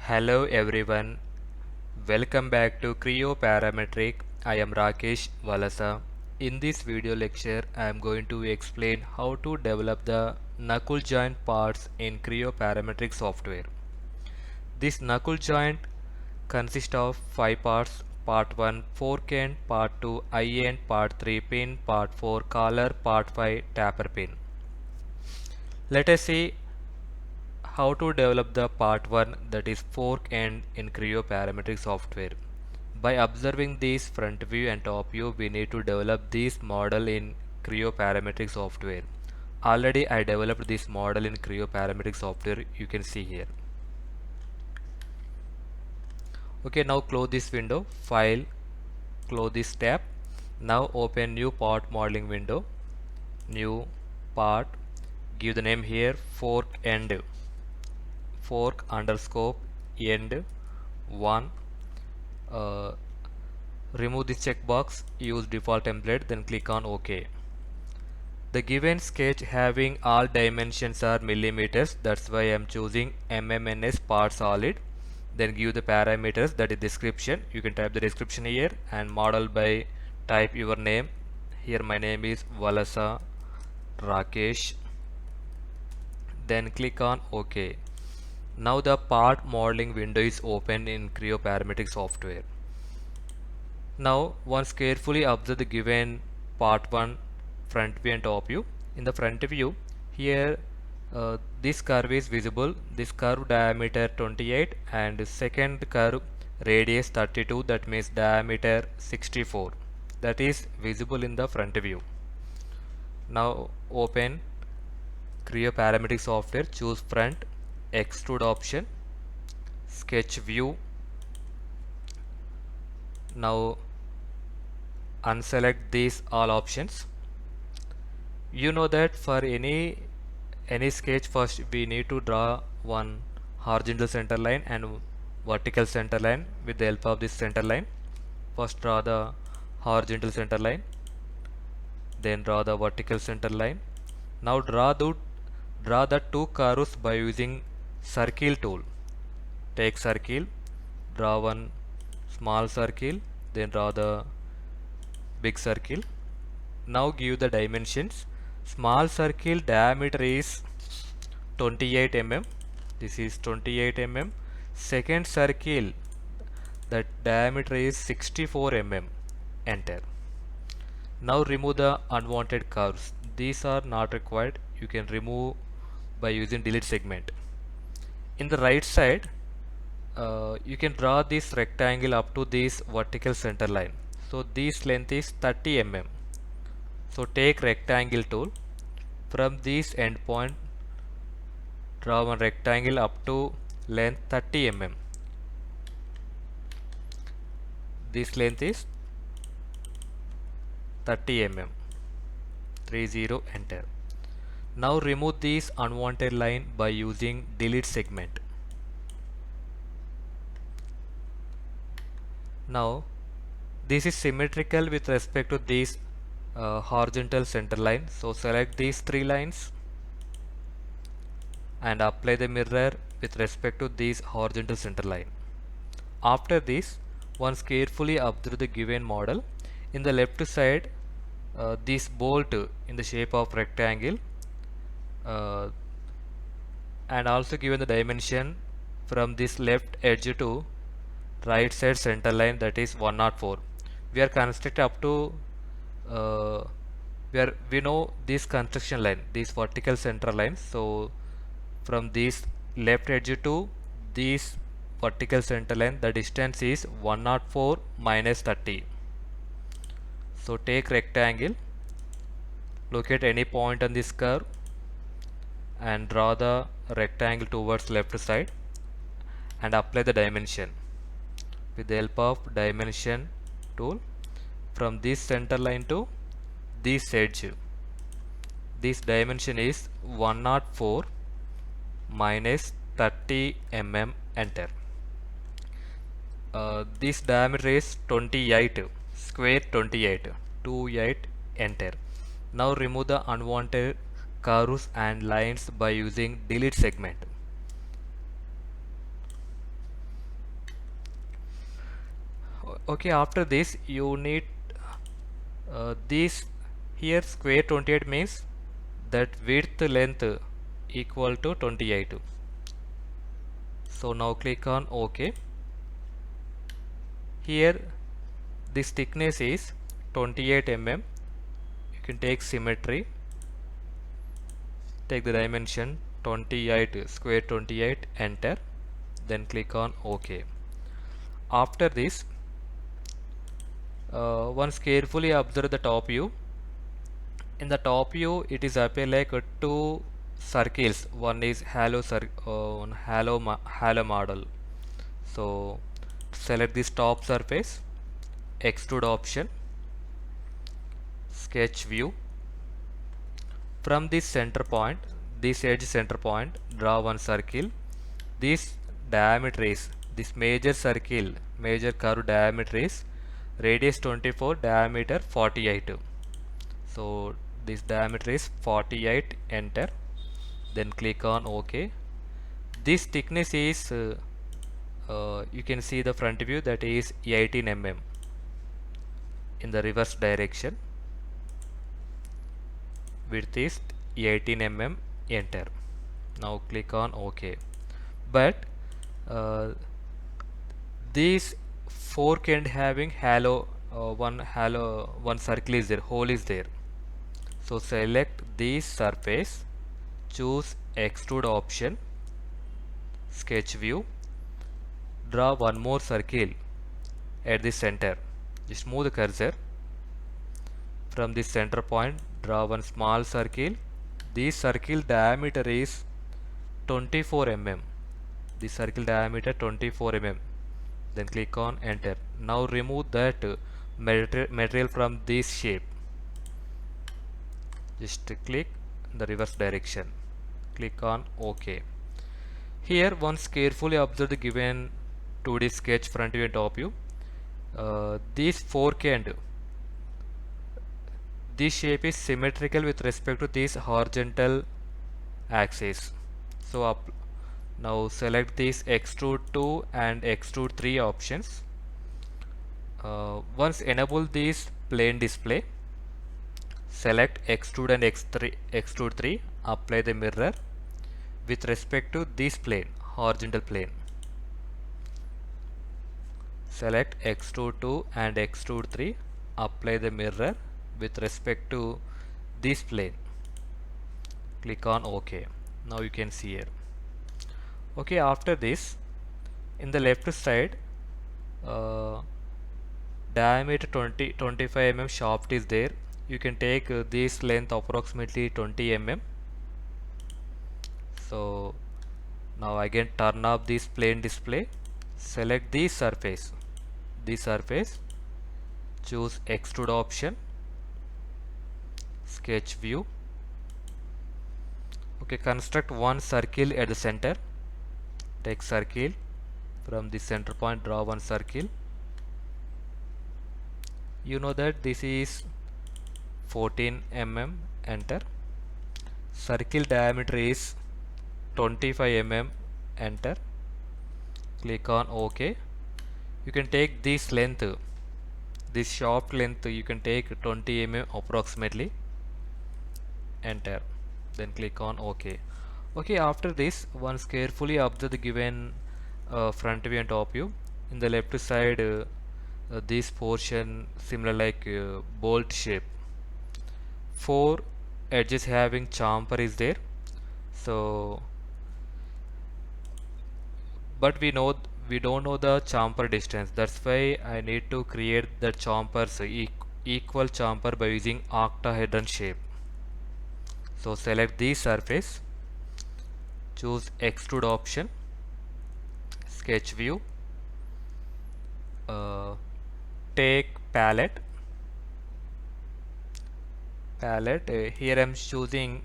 Hello everyone, welcome back to Creo Parametric. I am Rakesh VALASA. In this video lecture, I am going to explain how to develop the knuckle joint parts in Creo Parametric software. This knuckle joint consists of 5 parts: part 1 fork end, part 2 eye end, part 3 pin, part 4 collar, part 5 taper pin. Let us see how to develop the part 1, that is fork end, in Creo parametric software. By observing this front view and top view, we need to develop this model in Creo parametric software. Already I developed this model in Creo parametric software, you can see here. Okay, now close this window, file, close this tab. Now open new part modeling window, new part, give the name here fork end, fork underscore end 1. Remove this checkbox, use default template, then click on OK. The given sketch having all dimensions are millimeters, that's why I am choosing MMNS part solid. Then give the parameters, that is description. You can type the description here and model by type your name. Here my name is VALASA Rakesh. Then click on OK. Now the part modeling window is open in Creo parametric software. Now once carefully observe the given part 1 front view and top view. In the front view, here this curve is visible, this curve diameter 28 and second curve radius 32, that means diameter 64, that is visible in the front view. Now open Creo parametric software, choose front, extrude option, sketch view. Now unselect these all options. You know that for any sketch, first we need to draw one horizontal center line and vertical center line with the help of this center line. First draw the horizontal center line, then draw the vertical center line. Now draw the two curves by using circle tool. Take circle, draw one small circle, then draw the big circle. Now give the dimensions. Small circle diameter is 28 mm. This is 28 mm. Second circle, that diameter is 64 mm. Enter. Now remove the unwanted curves. These are not required. You can remove by using delete segment. In the right side, you can draw this rectangle up to this vertical center line. So this length is 30 mm. So take rectangle tool. From this endpoint, draw one rectangle up to length 30 mm. This length is 30 mm. 30, enter. Now remove this unwanted line by using delete segment. Now this is symmetrical with respect to this horizontal center line. So select these 3 lines and apply the mirror with respect to this horizontal center line. After this, once carefully observe the given model. In the left side, this bolt in the shape of rectangle, and also given the dimension from this left edge to right side center line, that is 104. We are constructing up to where we know this construction line, this vertical center line. So from this left edge to this vertical center line, the distance is 104 minus 30. So take rectangle, locate any point on this curve and draw the rectangle towards left side and apply the dimension with the help of dimension tool. From this center line to this edge, this dimension is 104 minus 30 mm. Enter. This diameter is 28, square 28, 28, enter. Now remove the unwanted curves and lines by using delete segment. Okay, after this you need this here square 28 means that width length equal to 28. So now click on OK. Here this thickness is 28 mm. You can take symmetry, take the dimension 28 square 28, enter, then click on OK. After this once carefully observe the top view. In the top view it is appear like two circles. One is halo model. So select this top surface, extrude option, sketch view. From this center point, this edge center point, draw one circle. This diameter is, this major circle, major curve diameter is radius 24, diameter 48. So this diameter is 48, enter, then click on OK. This thickness is you can see the front view, that is 18 mm in the reverse direction. Width is 18 mm, enter. Now click on OK. But these fork end having one circle is there, hole is there. So select this surface, choose extrude option, sketch view, draw one more circle at the center. Just move the cursor. From this center point, draw one small circle. This circle diameter is 24 mm. The circle diameter 24 mm. Then click on enter. Now remove that material from this shape. Just click the reverse direction. Click on OK. Here once carefully observe the given 2D sketch front view and top view. This fork end, this shape is symmetrical with respect to this horizontal axis. So now select this extrude 2 and extrude 3 options. Once enable this plane display, select extrude and extrude 3, apply the mirror with respect to this plane, horizontal plane. Select extrude 2 and extrude 3, apply the mirror with respect to this plane. Click on OK. Now you can see here. Okay, after this, in the left side, diameter 25 mm shaft is there. You can take this length approximately 20 mm. So now again turn off this plane display, select this surface, choose extrude option, sketch view. Okay, construct one circle at the center. Take circle, from the center point draw one circle. You know that this is 14 mm, enter. Circle diameter is 25 mm, enter. Click on OK. You can take this length, this shaft length, you can take 20 mm approximately, enter, then click on OK. Okay, after this once carefully observe the given front view and top view. In the left side, this portion similar like bolt shape, 4 edges having chamfer is there. So but we don't know the chamfer distance, that's why I need to create the chamfers, equal chamfer, by using octahedron shape. So select this surface, choose extrude option, sketch view, take palette. Here I am choosing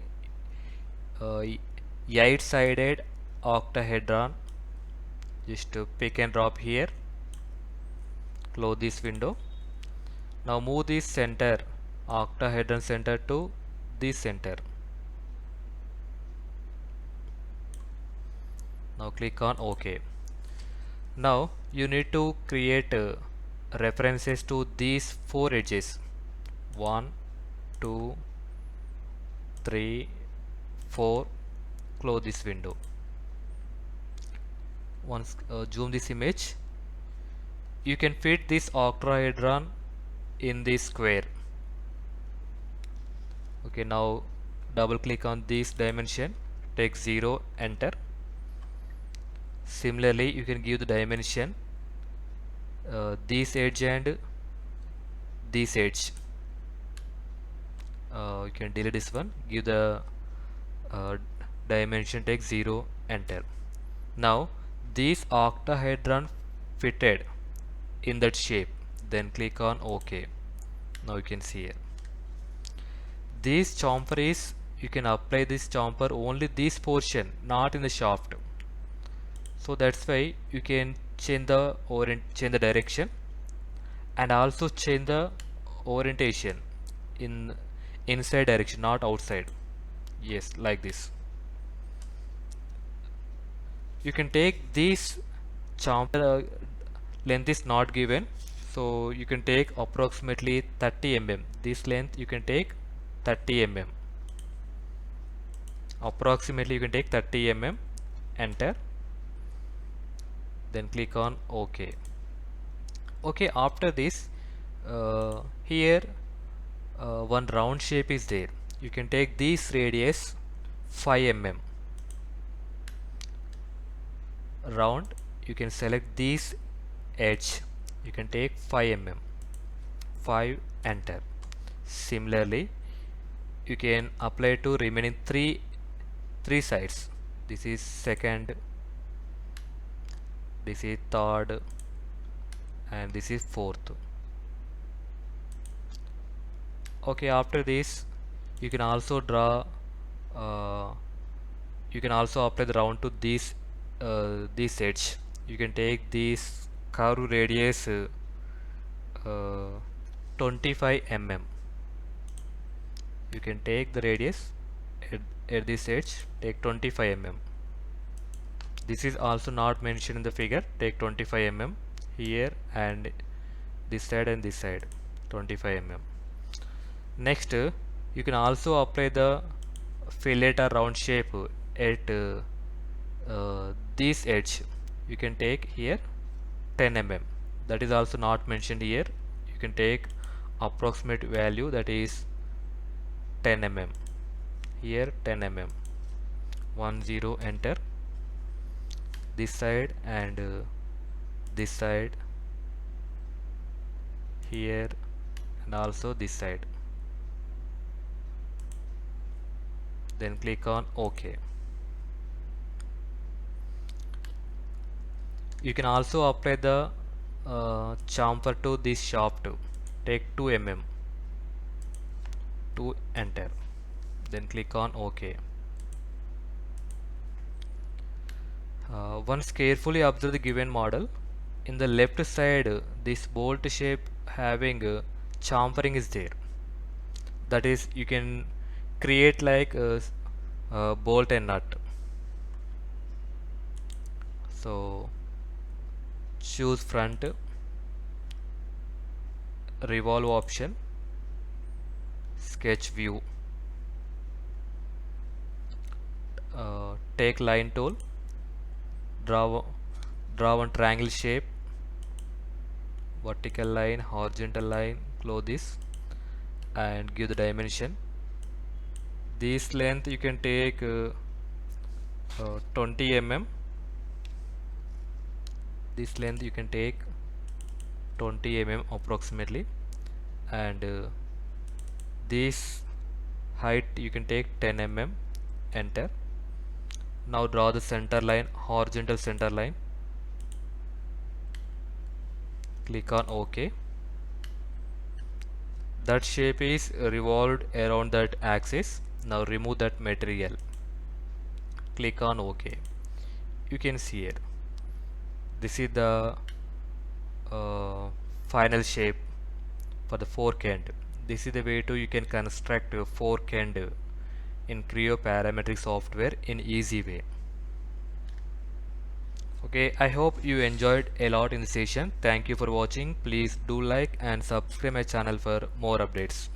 8-sided octahedron. Just pick and drop here, close this window. Now move this center, octahedron center, to this center. Now click on OK. Now you need to create references to these four edges. 1, 2, 3, 4. Close this window. Once zoom this image, you can fit this octahedron in this square. Okay, now double click on this dimension, take 0, enter. Similarly, you can give the dimension this edge and this edge. You can delete this one, give the uh, dimension, take 0, enter. Now this octahedron fitted in that shape, then click on OK. Now you can see here this chamfer is, you can apply this chamfer only this portion, not in the shaft. So that's why you can change the change the direction and also change the orientation in inside direction, not outside. Yes, like this. You can take this chamfer, length is not given, so you can take approximately 30 mm. This length you can take 30 mm. Approximately you can take 30 mm, enter, then click on OK. Okay, after this here one round shape is there. You can take this radius 5 mm round. You can select this edge, you can take 5 mm, 5, enter. Similarly, you can apply to remaining three sides. This is second, this is third, and this is fourth. Okay, after this you can also draw you can also apply the round to this edge. You can take this curve radius 25 mm. You can take the radius at this edge, take 25 mm. This is also not mentioned in the figure, take 25 mm here and this side and this side, 25 mm. Next, you can also apply the fillet or round shape at this edge. You can take here 10 mm. That is also not mentioned here. You can take approximate value, that is 10 mm. Here 10 mm. 1, 0, enter. This side and this side here and also this side. Then click on OK. You can also apply the chamfer to this shaft. Take 2 mm, 2, enter. Then click on OK. Once carefully observe the given model. In the left side, this bolt shape having chamfering is there. That is, you can create like a bolt and nut. So choose front, revolve option, sketch view, take line tool, draw one triangle shape, vertical line, horizontal line, close this and give the dimension. This length you can take 20 mm. This length you can take 20 mm approximately, and this height you can take 10 mm, enter. Now draw the center line, horizontal center line, click on OK. That shape is revolved around that axis. Now remove that material, click on OK. You can see here, this is the final shape for the fork end. This is the way to you can construct a fork end in Creo parametric software in easy way. Okay, I hope you enjoyed a lot in the session. Thank you for watching. Please do like and subscribe my channel for more updates.